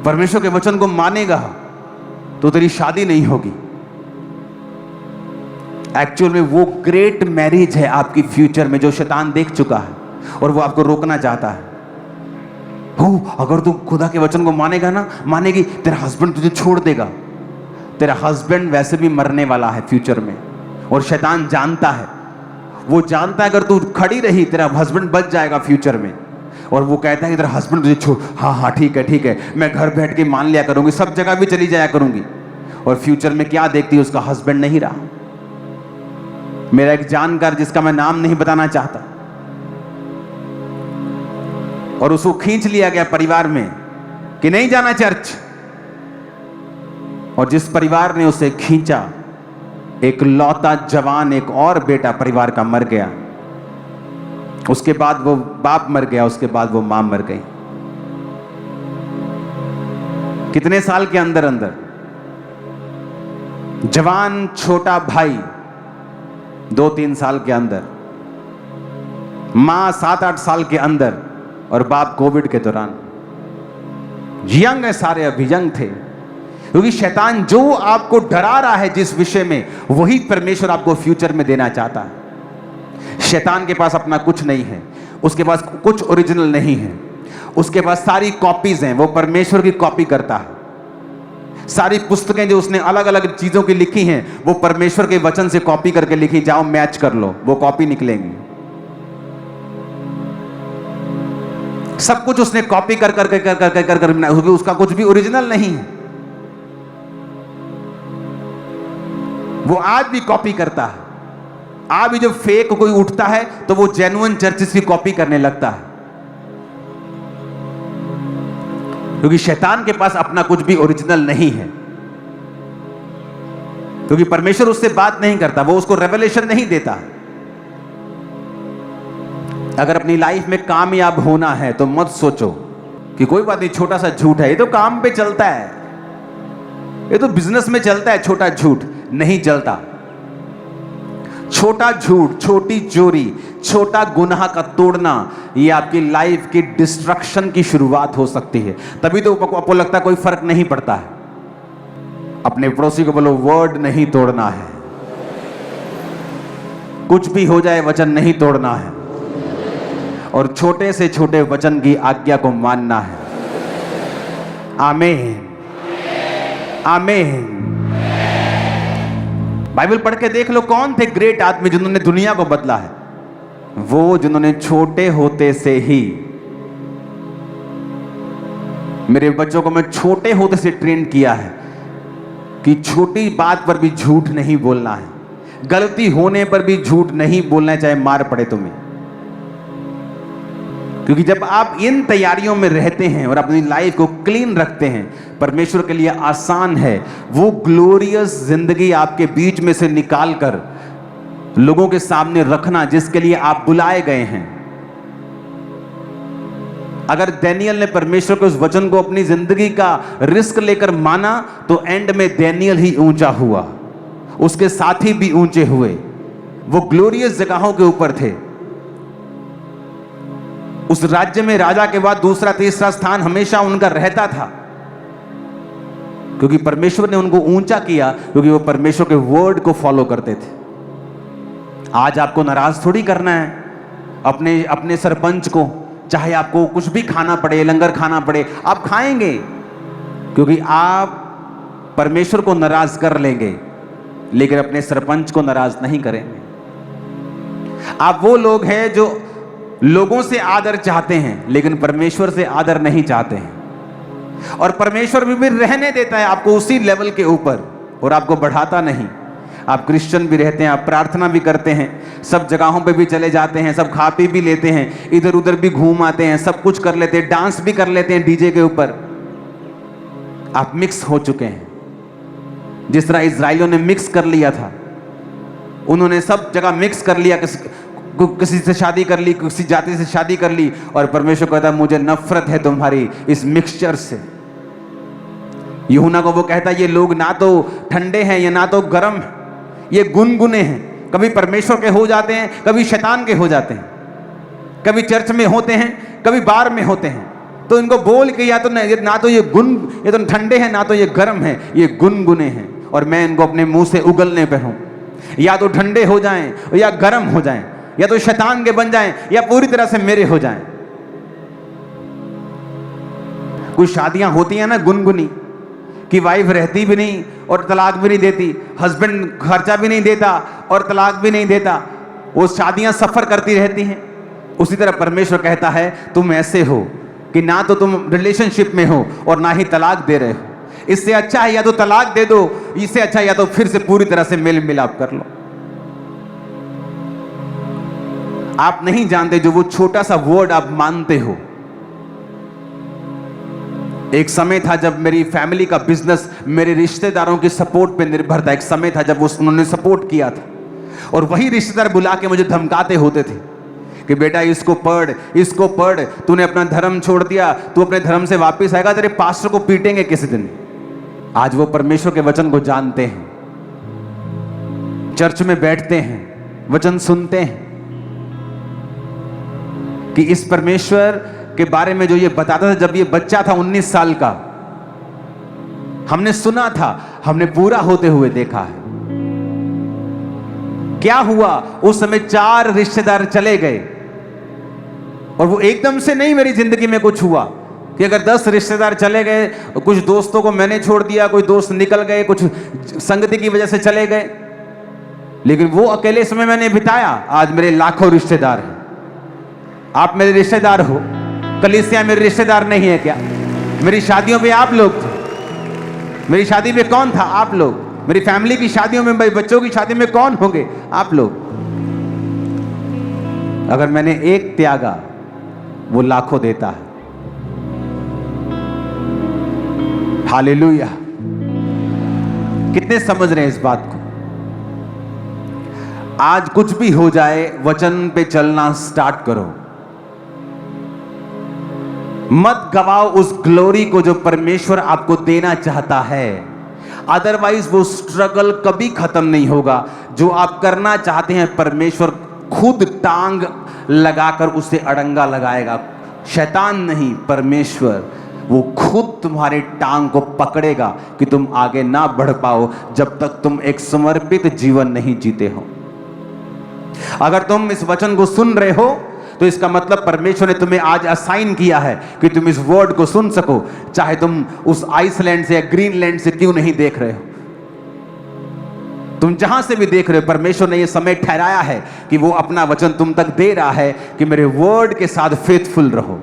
परमेश्वर के वचन को मानेगा तो तेरी शादी नहीं होगी, एक्चुअल में वो ग्रेट मैरिज है आपकी फ्यूचर में, जो शैतान देख चुका है और वो आपको रोकना चाहता है। अगर तू खुदा के वचन को मानेगा ना, मानेगी, तेरा हस्बैंड तुझे छोड़ देगा। तेरा हस्बैंड वैसे भी मरने वाला है फ्यूचर में, और शैतान जानता है, वो जानता है अगर तू खड़ी रही तेरा हस्बैंड बच जाएगा फ्यूचर में। और वो कहता है कि तेरा हस्बैंड तुझे छोड़, हाँ ठीक है, मैं घर बैठ के मान लिया करूंगी, सब जगह भी चली जाया करूंगी। और फ्यूचर में क्या देखती है, उसका हस्बैंड नहीं रहा। मेरा एक जानकार, जिसका मैं नाम नहीं बताना चाहता, और उसको खींच लिया गया परिवार में कि नहीं जाना चर्च, और जिस परिवार ने उसे खींचा, एक लौता जवान, एक और बेटा परिवार का मर गया। उसके बाद वो बाप मर गया, उसके बाद वो मां मर गई। कितने साल के अंदर अंदर जवान छोटा भाई 2-3 साल के अंदर, मां 7-8 साल के अंदर, और बाप कोविड के दौरान। यंग है, सारे अभी यंग थे, क्योंकि शैतान जो आपको डरा रहा है जिस विषय में, वही परमेश्वर आपको फ्यूचर में देना चाहता है। शैतान के पास अपना कुछ नहीं है, उसके पास कुछ ओरिजिनल नहीं है, उसके पास सारी कॉपीज हैं, वो परमेश्वर की कॉपी करता है। सारी पुस्तकें जो उसने अलग अलग चीजों की लिखी हैं, वो परमेश्वर के वचन से कॉपी करके लिखी, जाओ मैच कर लो, वो कॉपी निकलेंगी। सब कुछ उसने कॉपी कर क्योंकि उसका कुछ भी ओरिजिनल नहीं है। वो आज भी कॉपी करता है। आज भी जब फेक कोई उठता है तो वो जेन्युइन चर्चेस की कॉपी करने लगता है, क्योंकि शैतान के पास अपना कुछ भी ओरिजिनल नहीं है, क्योंकि परमेश्वर उससे बात नहीं करता, वो उसको रेवलेशन नहीं देता। अगर अपनी लाइफ में कामयाब होना है तो मत सोचो कि कोई बात नहीं, छोटा सा झूठ है, ये तो काम पे चलता है, ये तो बिजनेस में चलता है, छोटा झूठ नहीं चलता। छोटा झूठ, छोटी चोरी, छोटा गुनाह का तोड़ना, ये आपकी लाइफ की डिस्ट्रक्शन की शुरुआत हो सकती है। तभी तो आपको लगता है कोई फर्क नहीं पड़ता है। अपने पड़ोसी को बोलो, वर्ड नहीं तोड़ना है, कुछ भी हो जाए वचन नहीं तोड़ना है, और छोटे से छोटे वचन की आज्ञा को मानना है। आमीन, आमीन। बाइबल पढ़ के देख लो, कौन थे ग्रेट आदमी जिन्होंने दुनिया को बदला है? वो जिन्होंने छोटे होते से ही, मेरे बच्चों को मैं छोटे होते से ट्रेन किया है कि छोटी बात पर भी झूठ नहीं बोलना है, गलती होने पर भी झूठ नहीं बोलना है, चाहे मार पड़े तुम्हें। क्योंकि जब आप इन तैयारियों में रहते हैं और अपनी लाइफ को क्लीन रखते हैं, परमेश्वर के लिए आसान है वो ग्लोरियस जिंदगी आपके बीच में से निकाल कर लोगों के सामने रखना जिसके लिए आप बुलाए गए हैं। अगर डैनियल ने परमेश्वर के उस वचन को अपनी जिंदगी का रिस्क लेकर माना तो एंड में डैनियल ही ऊंचा हुआ, उसके साथी भी ऊंचे हुए, वो ग्लोरियस जगहों के ऊपर थे। उस राज्य में राजा के बाद दूसरा तीसरा स्थान हमेशा उनका रहता था, क्योंकि परमेश्वर ने उनको ऊंचा किया, क्योंकि वो परमेश्वर के वर्ड को फॉलो करते थे। आज आपको नाराज थोड़ी करना है अपने सरपंच को, चाहे आपको कुछ भी खाना पड़े, लंगर खाना पड़े, आप खाएंगे, क्योंकि आप परमेश्वर को नाराज कर लेंगे लेकिन अपने सरपंच को नाराज नहीं करेंगे। आप वो लोग हैं जो लोगों से आदर चाहते हैं लेकिन परमेश्वर से आदर नहीं चाहते हैं, और परमेश्वर भी रहने देता है आपको उसी लेवल के ऊपर और आपको बढ़ाता नहीं। आप क्रिश्चियन भी रहते हैं, आप प्रार्थना भी करते हैं, सब जगहों पे भी चले जाते हैं, सब खा पी भी लेते हैं, इधर उधर भी घूम आते हैं, सब कुछ कर लेते हैं, डांस भी कर लेते हैं डीजे के ऊपर। आप मिक्स हो चुके हैं, जिस तरह इजराइलियों ने मिक्स कर लिया था। उन्होंने सब जगह मिक्स कर लिया, किसी से शादी कर ली, किसी जाति से शादी कर ली, और परमेश्वर कहता मुझे नफरत है तुम्हारी इस मिक्सचर से। यूहन्ना को वो कहता ये लोग ना तो ठंडे हैं या ना तो गर्म हैं, ये गुनगुने हैं, कभी परमेश्वर के हो जाते हैं, कभी शैतान के हो जाते हैं, कभी चर्च में होते हैं, कभी बार में होते हैं। तो इनको बोल के या तो ना तो ये तो ठंडे हैं, ना तो ये गर्म है, ये गुनगुने हैं, और मैं इनको अपने मुंह से उगलने पे हूं। या तो ठंडे हो जाएं या गर्म हो जाएं, या तो शैतान के बन जाएं या पूरी तरह से मेरे हो जाएं। कुछ शादियां होती हैं ना गुनगुनी, कि वाइफ रहती भी नहीं और तलाक भी नहीं देती, हस्बैंड खर्चा भी नहीं देता और तलाक भी नहीं देता, वो शादियां सफर करती रहती हैं। उसी तरह परमेश्वर कहता है तुम ऐसे हो कि ना तो तुम रिलेशनशिप में हो और ना ही तलाक दे रहे हो। इससे अच्छा है या तो तलाक दे दो, इससे अच्छा या तो फिर से पूरी तरह से मेल मिलाप कर लो। आप नहीं जानते जो वो छोटा सा वर्ड आप मानते हो। एक समय था जब मेरी फैमिली का बिजनेस मेरे रिश्तेदारों की सपोर्ट पे निर्भर था। एक समय था जब उन्होंने सपोर्ट किया था, और वही रिश्तेदार बुला के मुझे धमकाते होते थे कि बेटा इसको पढ़, तूने अपना धर्म छोड़ दिया, तू अपने धर्म से वापस आएगा, तेरे पास्टर को पीटेंगे किसी दिन। आज वो परमेश्वर के वचन को जानते हैं, चर्च में बैठते हैं, वचन सुनते हैं कि इस परमेश्वर के बारे में जो ये बताता था जब ये बच्चा था 19 साल का, हमने सुना था, हमने पूरा होते हुए देखा है। क्या हुआ उस समय, 4 रिश्तेदार चले गए और वो एकदम से नहीं मेरी जिंदगी में कुछ हुआ कि अगर 10 रिश्तेदार चले गए, कुछ दोस्तों को मैंने छोड़ दिया, कोई दोस्त निकल गए, कुछ संगति की वजह से चले गए, लेकिन वो अकेले समय मैंने बिताया। आज मेरे लाखों रिश्तेदार हैं। आप मेरे रिश्तेदार हो। कलीसिया मेरे रिश्तेदार नहीं है क्या? मेरी शादियों में आप लोग थे। मेरी शादी में कौन था? आप लोग। मेरी फैमिली की शादियों में, मेरे बच्चों की शादी में कौन होंगे? आप लोग। अगर मैंने एक त्यागा, वो लाखों देता है। हालेलुया। कितने समझ रहे हैं इस बात को? आज कुछ भी हो जाए, वचन पे चलना स्टार्ट करो। मत गवाओ उस ग्लोरी को जो परमेश्वर आपको देना चाहता है। अदरवाइज वो स्ट्रगल कभी खत्म नहीं होगा। जो आप करना चाहते हैं, परमेश्वर खुद टांग लगाकर उसे अड़ंगा लगाएगा। शैतान नहीं, परमेश्वर वो खुद तुम्हारे टांग को पकड़ेगा कि तुम आगे ना बढ़ पाओ जब तक तुम एक समर्पित जीवन नहीं जीते हो। अगर तुम इस वचन को सुन रहे हो तो इसका मतलब परमेश्वर ने तुम्हें आज असाइन किया है कि तुम इस वर्ड को सुन सको, चाहे तुम उस आइसलैंड से या ग्रीनलैंड से क्यों नहीं देख रहे हो। तुम जहां से भी देख रहे हो, परमेश्वर ने यह समय ठहराया है कि वो अपना वचन तुम तक दे रहा है कि मेरे वर्ड के साथ फेथफुल रहो,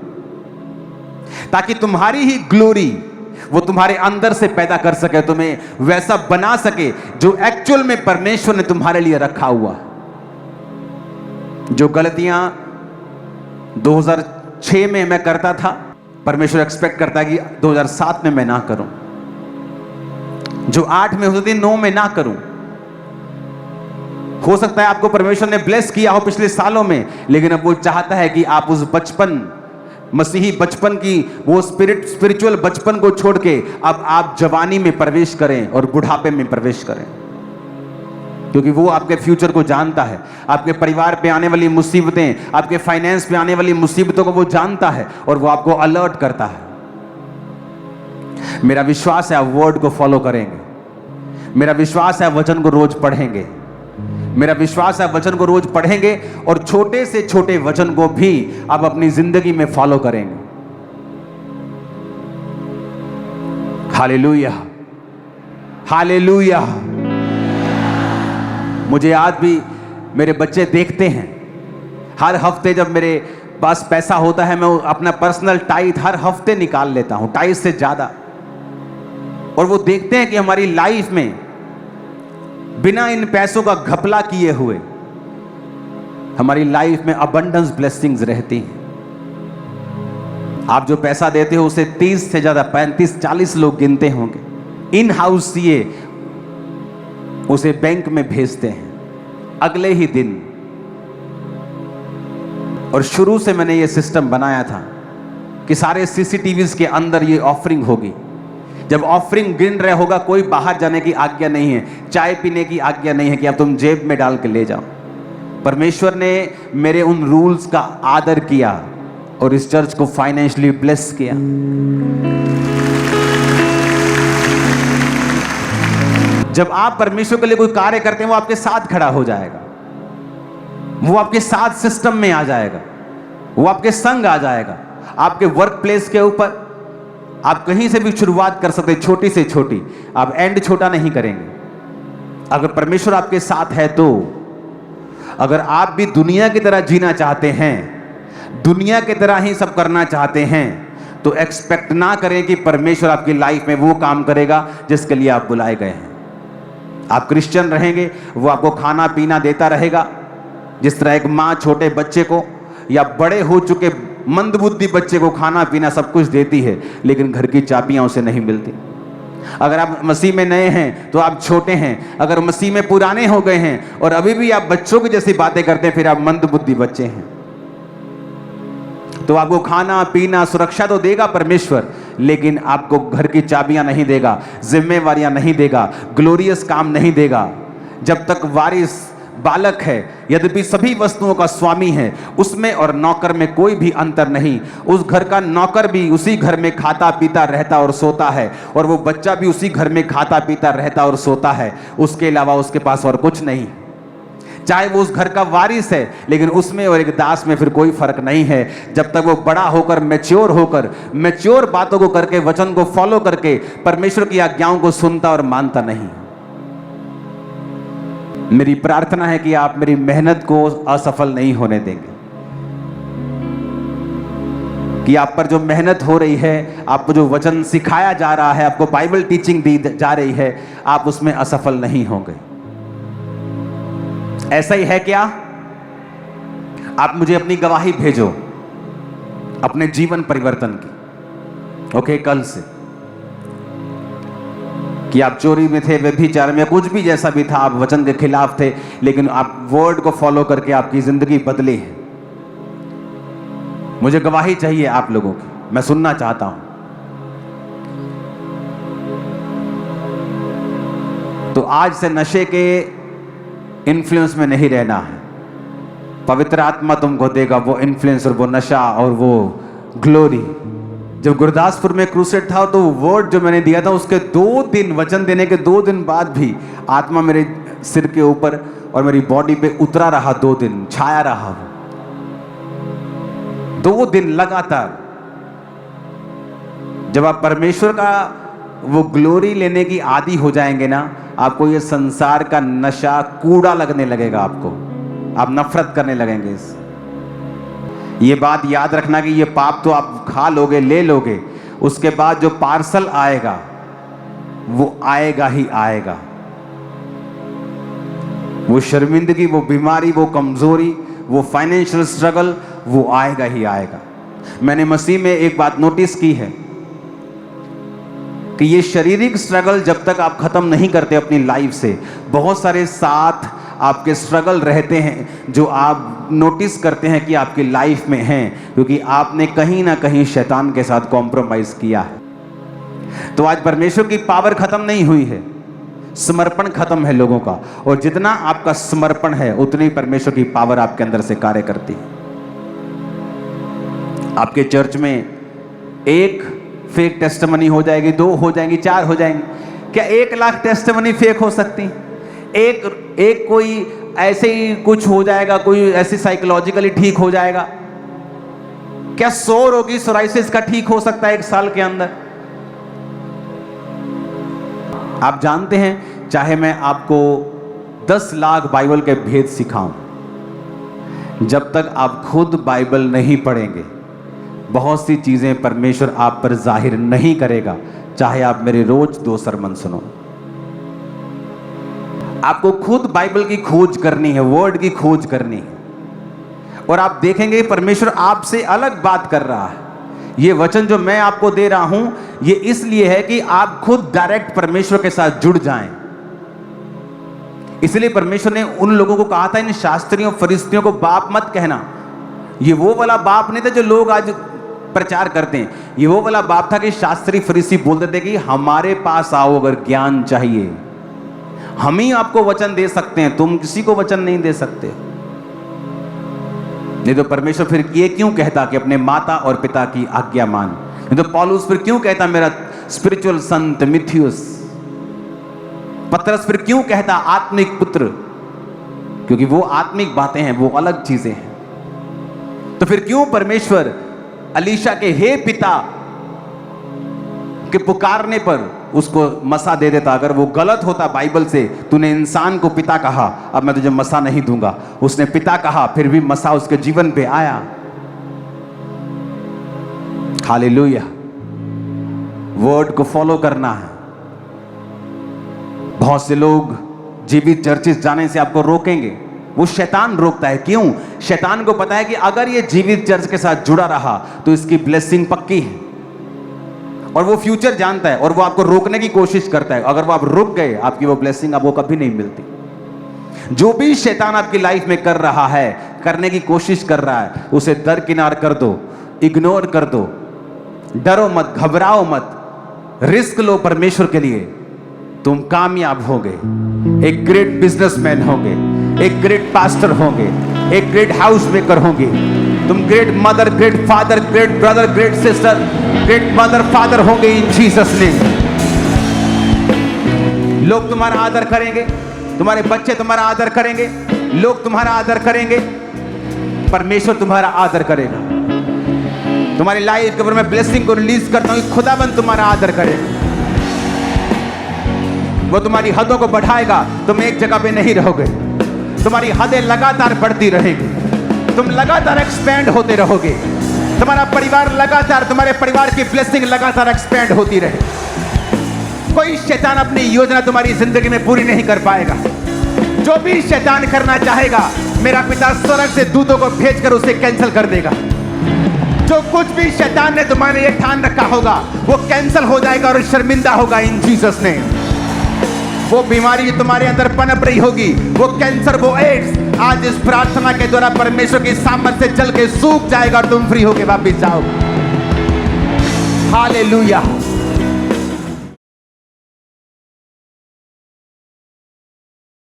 ताकि तुम्हारी ही ग्लोरी वो तुम्हारे अंदर से पैदा कर सके, तुम्हें वैसा बना सके जो एक्चुअल में परमेश्वर ने तुम्हारे लिए रखा हुआ। जो गलतियां 2006 में मैं करता था, परमेश्वर एक्सपेक्ट करता है कि 2007 में मैं ना करूं। जो 8 में होती थी, 9 में ना करूं। हो सकता है आपको परमेश्वर ने ब्लेस किया हो पिछले सालों में, लेकिन अब वो चाहता है कि आप उस बचपन, मसीही बचपन की वो स्पिरिचुअल बचपन को छोड़ के अब आप जवानी में प्रवेश करें और बुढ़ापे में प्रवेश करें, क्योंकि वो आपके फ्यूचर को जानता है। आपके परिवार पे आने वाली मुसीबतें, आपके फाइनेंस पे आने वाली मुसीबतों को वो जानता है और वो आपको अलर्ट करता है। मेरा विश्वास है आप वर्ड को फॉलो करेंगे। मेरा विश्वास है वचन को रोज पढ़ेंगे। मेरा विश्वास है वचन को रोज पढ़ेंगे और छोटे से छोटे वचन को भी आप अपनी जिंदगी में फॉलो करेंगे। Hallelujah, hallelujah. मुझे आज भी मेरे बच्चे देखते हैं। हर हफ्ते जब मेरे पास पैसा होता है, मैं अपना पर्सनल टाइथ हर हफ्ते निकाल लेता हूं, टाइथ से ज्यादा। और वो देखते हैं कि हमारी लाइफ में बिना इन पैसों का घपला किए हुए हमारी लाइफ में अबंडेंस ब्लेसिंग्स रहती हैं। आप जो पैसा देते हो उसे 30 से ज्यादा 35-40 लोग गिनते होंगे। इन हाउस सीए उसे बैंक में भेजते हैं अगले ही दिन। और शुरू से मैंने ये सिस्टम बनाया था कि सारे सीसीटीवीज के अंदर ये ऑफरिंग होगी। जब ऑफरिंग गिन रहा होगा, कोई बाहर जाने की आज्ञा नहीं है, चाय पीने की आज्ञा नहीं है कि अब तुम जेब में डाल के ले जाओ। परमेश्वर ने मेरे उन रूल्स का आदर किया और इस चर्च को फाइनेंशियली ब्लेस किया। जब आप परमेश्वर के लिए कोई कार्य करते हैं, वो आपके साथ खड़ा हो जाएगा, वो आपके साथ सिस्टम में आ जाएगा, वो आपके संग आ जाएगा। आपके वर्क प्लेस के ऊपर आप कहीं से भी शुरुआत कर सकते, छोटी से छोटी। आप एंड छोटा नहीं करेंगे अगर परमेश्वर आपके साथ है तो। अगर आप भी दुनिया की तरह जीना चाहते हैं, दुनिया की तरह ही सब करना चाहते हैं, तो एक्सपेक्ट ना करें कि परमेश्वर आपकी लाइफ में वो काम करेगा जिसके लिए आप बुलाए गए हैं। आप क्रिश्चियन रहेंगे, वो आपको खाना पीना देता रहेगा। जिस तरह एक माँ छोटे बच्चे को या बड़े हो चुके मंदबुद्धि बच्चे को खाना पीना सब कुछ देती है, लेकिन घर की चाबियां उसे नहीं मिलती। अगर आप मसीह में नए हैं तो आप छोटे हैं। अगर मसीह में पुराने हो गए हैं और अभी भी आप बच्चों की जैसी बातें करते हैं, फिर आप मंदबुद्धि बच्चे हैं। तो आपको खाना पीना सुरक्षा तो देगा परमेश्वर, लेकिन आपको घर की चाबियां नहीं देगा, जिम्मेवारियां नहीं देगा, ग्लोरियस काम नहीं देगा। जब तक वारिस बालक है, यद्यपि सभी वस्तुओं का स्वामी है, उसमें और नौकर में कोई भी अंतर नहीं। उस घर का नौकर भी उसी घर में खाता पीता रहता और सोता है, और वो बच्चा भी उसी घर में खाता पीता रहता और सोता है। उसके अलावा उसके पास और कुछ नहीं। चाहे वो उस घर का वारिस है, लेकिन उसमें और एक दास में फिर कोई फर्क नहीं है, जब तक वो बड़ा होकर मैच्योर बातों को करके, वचन को फॉलो करके परमेश्वर की आज्ञाओं को सुनता और मानता नहीं। मेरी प्रार्थना है कि आप मेरी मेहनत को असफल नहीं होने देंगे, कि आप पर जो मेहनत हो रही है, आपको जो वचन सिखाया जा रहा है, आपको बाइबल टीचिंग दी जा रही है, आप उसमें असफल नहीं होंगे। ऐसा ही है क्या? आप मुझे अपनी गवाही भेजो अपने जीवन परिवर्तन की, ओके, कल से, कि आप चोरी में थे, व्यभिचार में, कुछ भी जैसा भी था, आप वचन के खिलाफ थे, लेकिन आप वर्ड को फॉलो करके आपकी जिंदगी बदली है। मुझे गवाही चाहिए आप लोगों की, मैं सुनना चाहता हूं। तो आज से नशे के इन्फ्लुएंस में नहीं रहना है। पवित्र आत्मा तुमको देगा वो इन्फ्लुएंस और वो नशा और वो ग्लोरी। जब गुरदासपुर में क्रूसेड था तो वर्ड जो मैंने दिया था, उसके 2 दिन, वचन देने के 2 दिन बाद भी आत्मा मेरे सिर के ऊपर और मेरी बॉडी पे उतरा रहा। 2 दिन छाया रहा, 2 दिन लगातार। जब आप परमेश्वर का वो ग्लोरी लेने की आदी हो जाएंगे ना, आपको ये संसार का नशा कूड़ा लगने लगेगा, आपको आप नफरत करने लगेंगे इस। ये बात याद रखना कि ये पाप तो आप खा लोगे, ले लोगे, उसके बाद जो पार्सल आएगा वो आएगा ही आएगा। वो शर्मिंदगी, वो बीमारी, वो कमजोरी, वो फाइनेंशियल स्ट्रगल, वो आएगा ही आएगा। मैंने मसीह में एक बात नोटिस की है कि ये शारीरिक स्ट्रगल जब तक आप खत्म नहीं करते अपनी लाइफ से, बहुत सारे साथ आपके स्ट्रगल रहते हैं जो आप नोटिस करते हैं कि आपकी लाइफ में हैं, क्योंकि आपने कहीं ना कहीं शैतान के साथ कॉम्प्रोमाइज किया है। तो आज परमेश्वर की पावर खत्म नहीं हुई है, समर्पण खत्म है लोगों का, और जितना आपका समर्पण है उतनी परमेश्वर की पावर आपके अंदर से कार्य करती है। आपके चर्च में 1 फेक टेस्टिमनी हो जाएगी, 2 हो जाएंगी, 4 हो जाएंगी। क्या 1 लाख टेस्टिमनी फेक हो सकती? एक कोई ऐसे ही कुछ हो जाएगा, कोई ऐसे साइकोलॉजिकली ठीक हो जाएगा? क्या 100 रोगी सोराइसिस का ठीक हो सकता है 1 साल के अंदर? आप जानते हैं, चाहे मैं आपको 10 लाख बाइबल के भेद सिखाऊं, जब तक आप खुद बाइबल नहीं पढ़ेंगे, बहुत सी चीजें परमेश्वर आप पर जाहिर नहीं करेगा, चाहे आप मेरे रोज 2 सरमन सुनो। आपको खुद बाइबल की खोज करनी है, वर्ड की खोज करनी है, और आप देखेंगे परमेश्वर आपसे अलग बात कर रहा है। ये वचन जो मैं आपको दे रहा हूं, ये इसलिए है कि आप खुद डायरेक्ट परमेश्वर के साथ जुड़ जाएं। इसलिए परमेश्वर ने उन लोगों को कहा था, इन शास्त्रियों फरिश्तियों को बाप मत कहना। ये वो वाला बाप नहीं था जो लोग आज प्रचार करते हैं। ये वो वाला बाप था कि शास्त्री फरीसी बोलते थे कि हमारे पास आओ अगर ज्ञान चाहिए, हम ही आपको वचन दे सकते हैं, तुम किसी को वचन नहीं दे सकते। नहीं तो परमेश्वर फिर ये क्यों कहता कि अपने माता और पिता की आज्ञा मान? नहीं तो पौलुस फिर क्यों कहता मेरा स्पिरिचुअल सन तिमुथियुस? पतरस फिर क्यों कहता आत्मिक पुत्र? क्योंकि वो आत्मिक बातें हैं, वो अलग चीजें हैं। तो फिर क्यों परमेश्वर अलीशा के हे पिता के पुकारने पर उसको मसा दे देता? अगर वो गलत होता बाइबल से, तूने इंसान को पिता कहा, अब मैं तुझे मसा नहीं दूंगा। उसने पिता कहा, फिर भी मसा उसके जीवन पे आया। हालेलुया। वर्ड को फॉलो करना है। बहुत से लोग जीवित चर्चिस जाने से आपको रोकेंगे, वो शैतान रोकता है। क्यों? शैतान को पता है कि अगर ये जीवित चर्च के साथ जुड़ा रहा तो इसकी ब्लेसिंग पक्की है, और वो फ्यूचर जानता है, और वो आपको रोकने की कोशिश करता है। अगर वो आप रुक गए, आपकी वो ब्लेसिंग आपको कभी नहीं मिलती। जो भी शैतान आपकी लाइफ में कर रहा है, करने की कोशिश कर रहा है, उसे दरकिनार कर दो, इग्नोर कर दो। डरो मत, घबराओ मत, रिस्क लो परमेश्वर के लिए। तुम कामयाब होगे, एक ग्रेट बिजनेसमैन होगे, एक ग्रेट पास्टर होंगे, एक ग्रेट हाउस मेकर होंगे, तुम great mother, great father, great brother, great sister, great mother father होंगे इन जीसस नेम। लोग तुम्हारा आदर करेंगे, तुम्हारे बच्चे तुम्हारा आदर करेंगे, लोग तुम्हारा आदर करेंगे, परमेश्वर तुम्हारा आदर करेगा। तुम्हारी लाइफ के ऊपर मैं ब्लेसिंग को रिलीज करता हूं, खुदाबंद तुम्हारा आदर करेगा, वो तुम्हारी हदों को बढ़ाएगा। तुम एक जगह पे नहीं रहोगे, तुम्हारी हदें लगातार बढ़ती रहेंगी, तुम लगातार एक्सपेंड होते रहोगे, तुम्हारा परिवार लगातार, तुम्हारे परिवार की ब्लेसिंग लगातार एक्सपेंड होती रहे। कोई शैतान अपनी योजना तुम्हारी जिंदगी में पूरी नहीं कर पाएगा। जो भी शैतान करना चाहेगा, मेरा पिता स्वर्ग से दूतों को भेजकर उसे कैंसिल कर देगा। जो कुछ भी शैतान ने तुम्हारे लिए ठान रखा होगा, वो कैंसिल हो जाएगा और शर्मिंदा होगा इन जीसस ने। वो बीमारी तुम्हारे अंदर पनप रही होगी, वो कैंसर, वो एड्स, आज इस प्रार्थना के द्वारा परमेश्वर की सामर्थ्य से जल के सूख जाएगा और तुम फ्री होके वापस जाओगे। हालेलुया।